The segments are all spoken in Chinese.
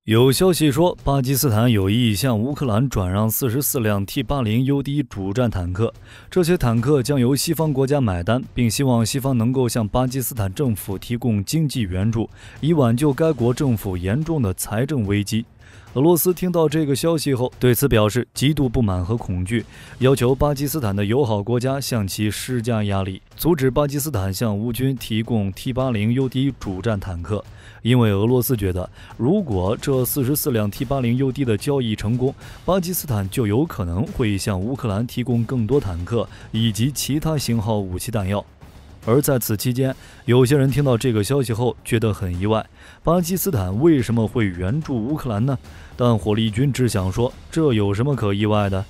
有消息说，巴基斯坦有意向乌克兰转让44辆 T80UD 主战坦克，这些坦克将由西方国家买单，并希望西方能够向巴基斯坦政府提供经济援助，以挽救该国政府严重的财政危机。俄罗斯听到这个消息后，对此表示极度不满和恐惧，要求巴基斯坦的友好国家向其施加压力，阻止巴基斯坦向乌军提供 T80UD 主战坦克。因为俄罗斯觉得，如果这44辆 T80UD 的交易成功，巴基斯坦就有可能会向乌克兰提供更多坦克以及其他型号武器弹药。而在此期间，有些人听到这个消息后觉得很意外，巴基斯坦为什么会援助乌克兰呢？但火力军只想说，这有什么可意外的？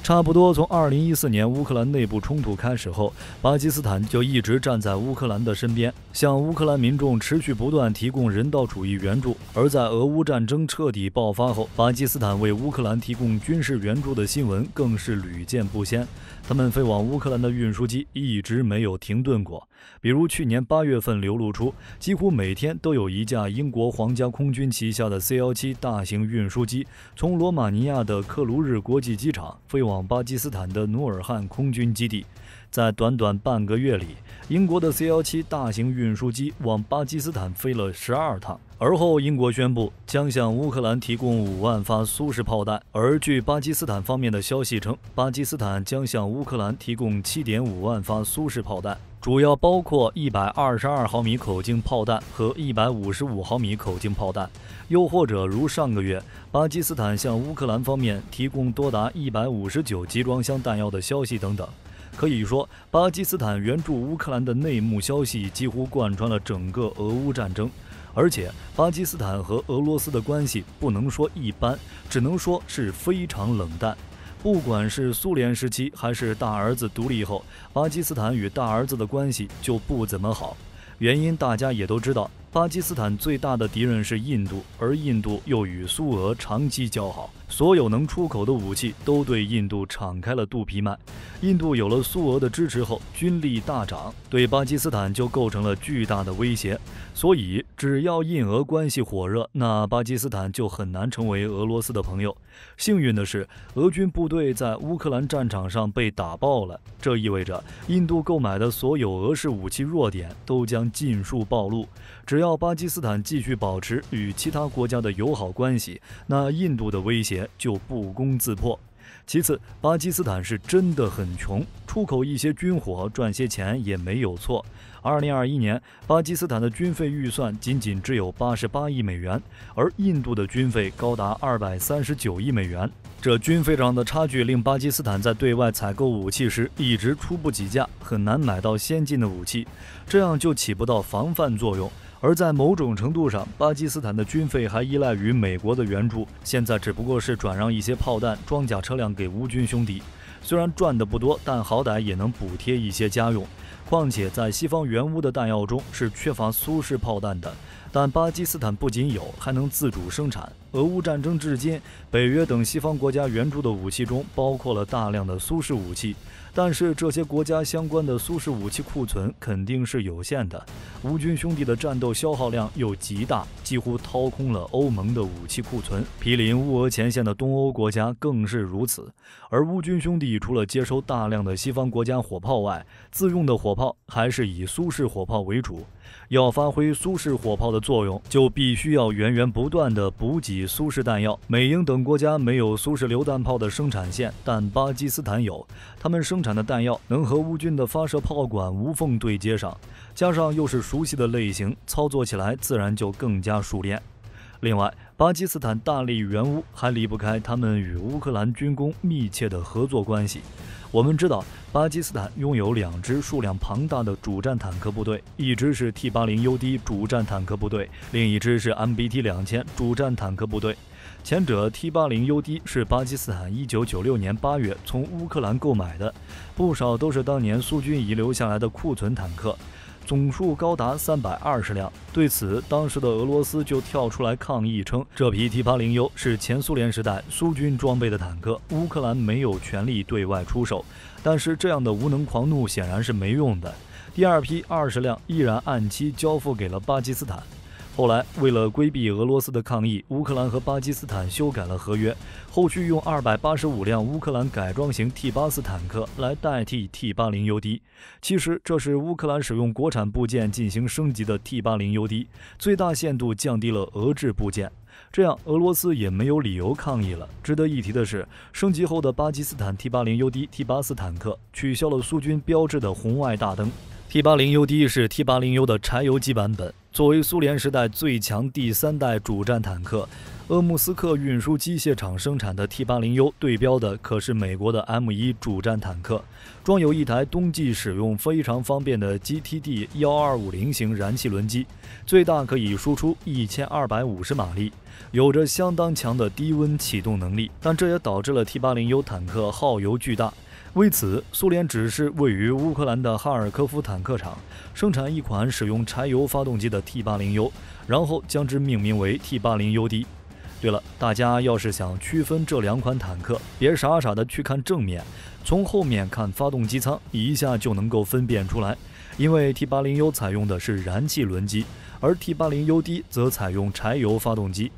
差不多从2014年乌克兰内部冲突开始后，巴基斯坦就一直站在乌克兰的身边，向乌克兰民众持续不断提供人道主义援助。而在俄乌战争彻底爆发后，巴基斯坦为乌克兰提供军事援助的新闻更是屡见不鲜。他们飞往乌克兰的运输机一直没有停顿过，比如去年8月份流露出，几乎每天都有一架英国皇家空军旗下的 C-17 大型运输机从罗马尼亚的克卢日国际机场飞往巴基斯坦的努尔汉空军基地。在短短半个月里，英国的 C-17 大型运输机往巴基斯坦飞了12趟。而后，英国宣布将向乌克兰提供5万发苏式炮弹。而据巴基斯坦方面的消息称，巴基斯坦将向乌克兰提供7.5万发苏式炮弹，主要包括122毫米口径炮弹和155毫米口径炮弹，又或者如上个月巴基斯坦向乌克兰方面提供多达159集装箱弹药的消息等等。可以说，巴基斯坦援助乌克兰的内幕消息几乎贯穿了整个俄乌战争。而且，巴基斯坦和俄罗斯的关系不能说一般，只能说是非常冷淡。不管是苏联时期还是大儿子独立后，巴基斯坦与大儿子的关系就不怎么好。原因大家也都知道，巴基斯坦最大的敌人是印度，而印度又与苏俄长期交好，所有能出口的武器都对印度敞开了肚皮卖。印度有了苏俄的支持后，军力大涨，对巴基斯坦就构成了巨大的威胁。所以，只要印俄关系火热，那巴基斯坦就很难成为俄罗斯的朋友。幸运的是，俄军部队在乌克兰战场上被打爆了，这意味着印度购买的所有俄式武器弱点都将尽数暴露。只要巴基斯坦继续保持与其他国家的友好关系，那印度的威胁就不攻自破。其次，巴基斯坦是真的很穷，出口一些军火赚些钱也没有错。2021年，巴基斯坦的军费预算仅只有88亿美元，而印度的军费高达239亿美元。这军费上的差距令巴基斯坦在对外采购武器时一直出不起价，很难买到先进的武器，这样就起不到防范作用。而在某种程度上，巴基斯坦的军费还依赖于美国的援助，现在只不过是转让一些炮弹、装甲车辆给乌军兄弟，虽然赚得不多，但好歹也能补贴一些家用。况且在西方援乌的弹药中是缺乏苏式炮弹的，但巴基斯坦不仅有，还能自主生产。俄乌战争至今，北约等西方国家援助的武器中包括了大量的苏式武器，但是这些国家相关的苏式武器库存肯定是有限的。乌军兄弟的战斗消耗量又极大，几乎掏空了欧盟的武器库存。毗邻乌俄前线的东欧国家更是如此。而乌军兄弟除了接收大量的西方国家火炮外，自用的火炮还是以苏式火炮为主。要发挥苏式火炮的作用，就必须要源源不断地补给苏式弹药。美英等国家没有苏式榴弹炮的生产线，但巴基斯坦有，他们生产的弹药能和乌军的发射炮管无缝对接上，加上又是熟悉的类型，操作起来自然就更加熟练。另外，巴基斯坦大力援乌还离不开他们与乌克兰军工密切的合作关系。我们知道，巴基斯坦拥有2支数量庞大的主战坦克部队，一支是 T80UD 主战坦克部队，另一支是 MBT-2000 主战坦克部队。前者 T80UD 是巴基斯坦1996年8月从乌克兰购买的，不少都是当年苏军遗留下来的库存坦克。总数高达320辆。对此，当时的俄罗斯就跳出来抗议称，这批 T-80U 是前苏联时代苏军装备的坦克，乌克兰没有权利对外出售。但是这样的无能狂怒显然是没用的，第二批20辆依然按期交付给了巴基斯坦。后来，为了规避俄罗斯的抗议，乌克兰和巴基斯坦修改了合约，后续用285辆乌克兰改装型 T-84坦克来代替 T-80UD。其实，这是乌克兰使用国产部件进行升级的 T-80UD， 最大限度降低了俄制部件。这样，俄罗斯也没有理由抗议了。值得一提的是，升级后的巴基斯坦 T-80UD T-84坦克取消了苏军标志的红外大灯。T-80UD 是 T-80U 的柴油机版本。作为苏联时代最强第3代主战坦克，鄂木斯克运输机械厂生产的 T-80U 对标的可是美国的 M1 主战坦克，装有一台冬季使用非常方便的 GTD-1250 型燃气轮机，最大可以输出1250马力，有着相当强的低温启动能力，但这也导致了 T-80U 坦克耗油巨大。为此，苏联指示位于乌克兰的哈尔科夫坦克厂生产一款使用柴油发动机的 T-80U， 然后将之命名为 T-80UD。对了，大家要是想区分这2款坦克，别傻傻的去看正面，从后面看发动机舱，一下就能够分辨出来。因为 T-80U 采用的是燃气轮机，而 T-80UD 则采用柴油发动机。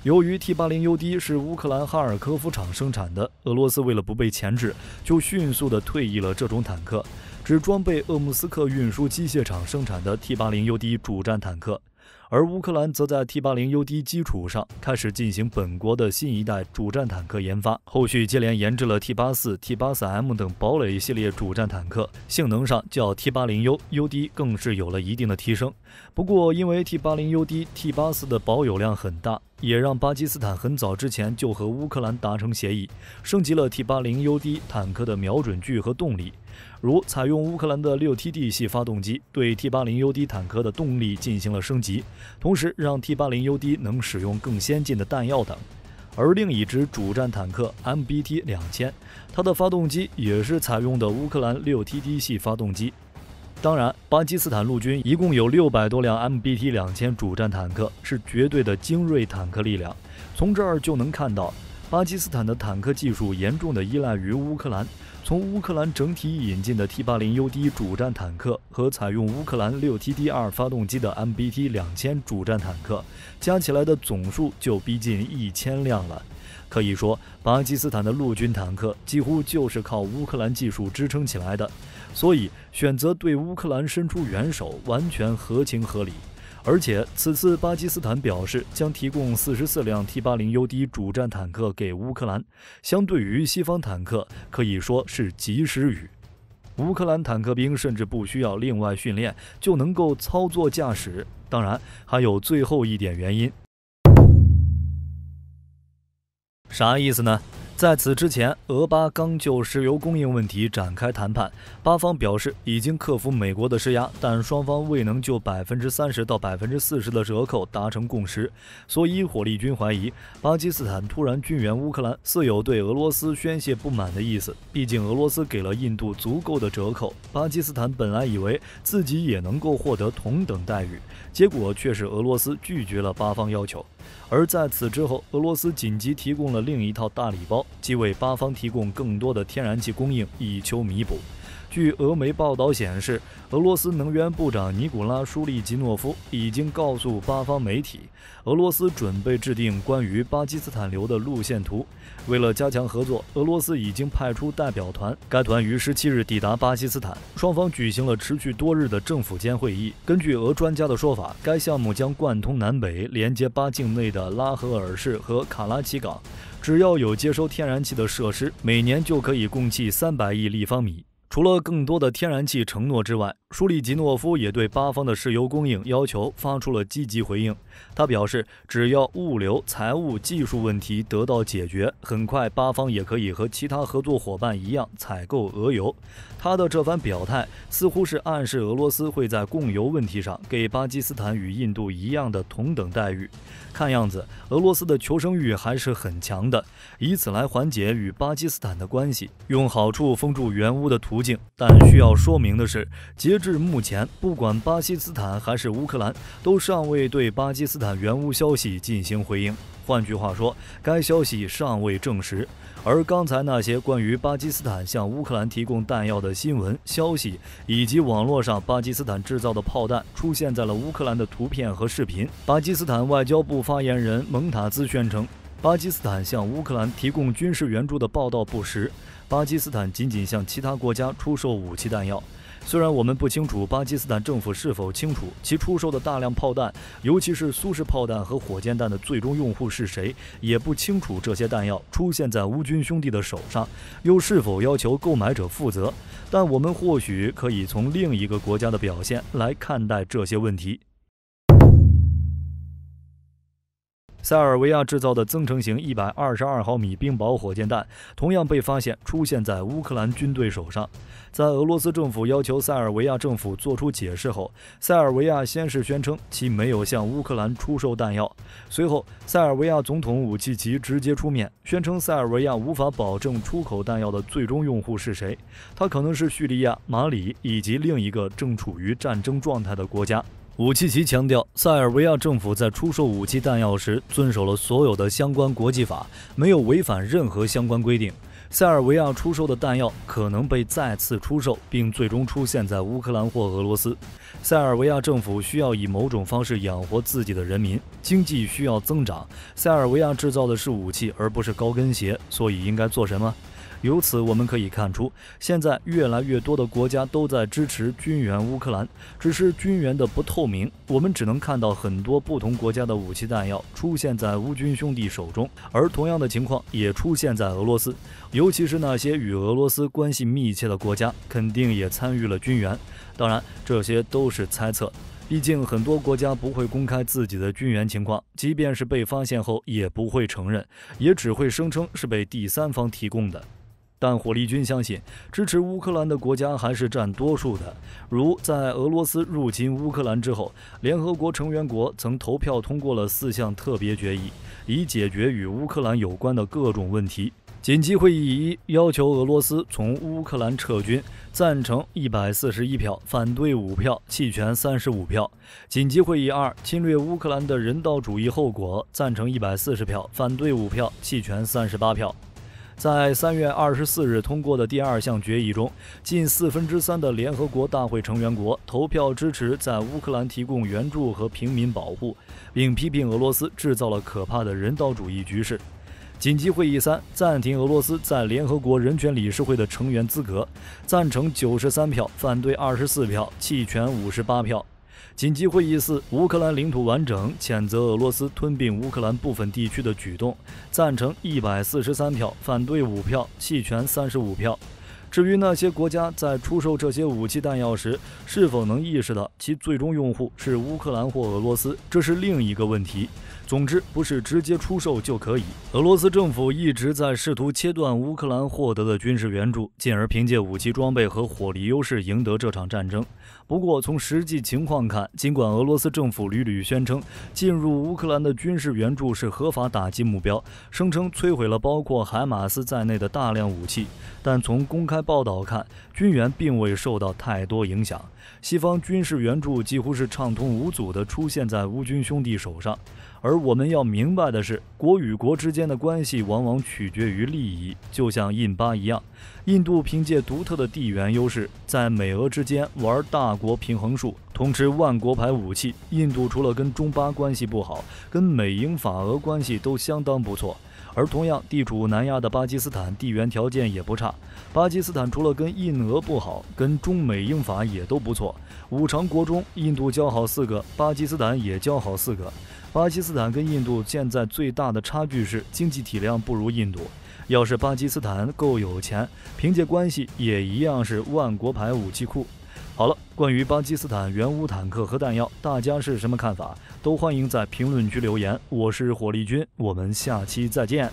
由于 T-80UD 是乌克兰哈尔科夫厂生产的，俄罗斯为了不被钳制，就迅速地退役了这种坦克，只装备鄂木斯克运输机械厂生产的 T-80UD 主战坦克。而乌克兰则在 T-80UD 基础上开始进行本国的新一代主战坦克研发，后续接连研制了 T-84、T-84M 等堡垒系列主战坦克，性能上较 T-80UD 更是有了一定的提升。不过，因为 T-80UD T-84的保有量很大，也让巴基斯坦很早之前就和乌克兰达成协议，升级了 T-80UD 坦克的瞄准距和动力，如采用乌克兰的 6TD 系发动机对 T-80UD 坦克的动力进行了升级，同时让 T-80UD 能使用更先进的弹药等。而另一支主战坦克 MBT-2000， 它的发动机也是采用的乌克兰 6TD 系发动机。当然，巴基斯坦陆军一共有600多辆 MBT-2000 主战坦克，是绝对的精锐坦克力量。从这儿就能看到，巴基斯坦的坦克技术严重的依赖于乌克兰。从乌克兰整体引进的 T-80UD 主战坦克和采用乌克兰 6TD2 发动机的 MBT-2000 主战坦克，加起来的总数就逼近1000辆了。可以说，巴基斯坦的陆军坦克几乎就是靠乌克兰技术支撑起来的，所以选择对乌克兰伸出援手完全合情合理。而且此次巴基斯坦表示将提供44辆 T-80UD 主战坦克给乌克兰，相对于西方坦克可以说是及时雨。乌克兰坦克兵甚至不需要另外训练就能够操作驾驶。当然，还有最后一点原因。啥意思呢？在此之前，俄巴刚就石油供应问题展开谈判，巴方表示已经克服美国的施压，但双方未能就30%到40%的折扣达成共识。所以火力军怀疑巴基斯坦突然军援乌克兰，似有对俄罗斯宣泄不满的意思。毕竟俄罗斯给了印度足够的折扣，巴基斯坦本来以为自己也能够获得同等待遇，结果却是俄罗斯拒绝了巴方要求。而在此之后，俄罗斯紧急提供了另一套大礼包，即为巴方提供更多的天然气供应，以求弥补。据俄媒报道显示，俄罗斯能源部长尼古拉·舒利吉诺夫已经告诉巴方媒体，俄罗斯准备制定关于巴基斯坦流的路线图。为了加强合作，俄罗斯已经派出代表团，该团于17日抵达巴基斯坦，双方举行了持续多日的政府间会议。根据俄专家的说法，该项目将贯通南北，连接巴境内的拉合尔市和卡拉奇港。只要有接收天然气的设施，每年就可以供气300亿立方米。除了更多的天然气承诺之外，舒利吉诺夫也对巴方的石油供应要求发出了积极回应。他表示，只要物流、财务、技术问题得到解决，很快巴方也可以和其他合作伙伴一样采购俄油。他的这番表态似乎是暗示俄罗斯会在供油问题上给巴基斯坦与印度一样的同等待遇。看样子，俄罗斯的求生欲还是很强的，以此来缓解与巴基斯坦的关系，用好处封住原污的途径径。但需要说明的是，截至目前，不管巴基斯坦还是乌克兰，都尚未对巴基斯坦援乌消息进行回应。换句话说，该消息尚未证实。而刚才那些关于巴基斯坦向乌克兰提供弹药的新闻、消息，以及网络上巴基斯坦制造的炮弹出现在了乌克兰的图片和视频。巴基斯坦外交部发言人蒙塔兹宣称，巴基斯坦向乌克兰提供军事援助的报道不实，巴基斯坦仅仅向其他国家出售武器弹药。虽然我们不清楚巴基斯坦政府是否清楚其出售的大量炮弹，尤其是苏式炮弹和火箭弹的最终用户是谁，也不清楚这些弹药出现在乌军兄弟的手上，又是否要求购买者负责。但我们或许可以从另一个国家的表现来看待这些问题。塞尔维亚制造的增程型122毫米冰雹火箭弹同样被发现出现在乌克兰军队手上。在俄罗斯政府要求塞尔维亚政府做出解释后，塞尔维亚先是宣称其没有向乌克兰出售弹药，随后塞尔维亚总统武契奇直接出面宣称塞尔维亚无法保证出口弹药的最终用户是谁，他可能是叙利亚、马里以及另一个正处于战争状态的国家。武契奇强调，塞尔维亚政府在出售武器弹药时遵守了所有的相关国际法，没有违反任何相关规定。塞尔维亚出售的弹药可能被再次出售，并最终出现在乌克兰或俄罗斯。塞尔维亚政府需要以某种方式养活自己的人民，经济需要增长。塞尔维亚制造的是武器，而不是高跟鞋，所以应该做什么？由此我们可以看出，现在越来越多的国家都在支持军援乌克兰，只是军援的不透明，我们只能看到很多不同国家的武器弹药出现在乌军兄弟手中，而同样的情况也出现在俄罗斯，尤其是那些与俄罗斯关系密切的国家肯定也参与了军援。当然，这些都是猜测，毕竟很多国家不会公开自己的军援情况，即便是被发现后也不会承认，也只会声称是被第三方提供的。但火力军相信，支持乌克兰的国家还是占多数的。如在俄罗斯入侵乌克兰之后，联合国成员国曾投票通过了4项特别决议，以解决与乌克兰有关的各种问题。紧急会议1要求俄罗斯从乌克兰撤军，赞成141票，反对5票，弃权35票。紧急会议2侵略乌克兰的人道主义后果，赞成140票，反对5票，弃权38票。在3月24日通过的第2项决议中，近3/4的联合国大会成员国投票支持在乌克兰提供援助和平民保护，并批评俄罗斯制造了可怕的人道主义局势。紧急会议3暂停俄罗斯在联合国人权理事会的成员资格，赞成93票，反对24票，弃权58票。紧急会议4乌克兰领土完整，谴责俄罗斯吞并乌克兰部分地区的举动，赞成143票，反对5票，弃权35票。至于那些国家在出售这些武器弹药时，是否能意识到其最终用户是乌克兰或俄罗斯，这是另一个问题。总之，不是直接出售就可以。俄罗斯政府一直在试图切断乌克兰获得的军事援助，进而凭借武器装备和火力优势赢得这场战争。不过，从实际情况看，尽管俄罗斯政府屡屡宣称进入乌克兰的军事援助是合法打击目标，声称摧毁了包括海马斯在内的大量武器，但从公开报道看，军援并未受到太多影响。西方军事援助几乎是畅通无阻地出现在乌军兄弟手上。而我们要明白的是，国与国之间的关系往往取决于利益，就像印巴一样，印度凭借独特的地缘优势，在美俄之间玩大国平衡术，通吃万国牌武器。印度除了跟中巴关系不好，跟美英法俄关系都相当不错。而同样地处南亚的巴基斯坦地缘条件也不差，巴基斯坦除了跟印俄不好，跟中美英法也都不错。5常国中，印度交好4个，巴基斯坦也交好4个。巴基斯坦跟印度现在最大的差距是经济体量不如印度。要是巴基斯坦够有钱，凭借关系也一样是万国牌武器库。好了，关于巴基斯坦援乌坦克和弹药，大家是什么看法？都欢迎在评论区留言。我是火力军，我们下期再见。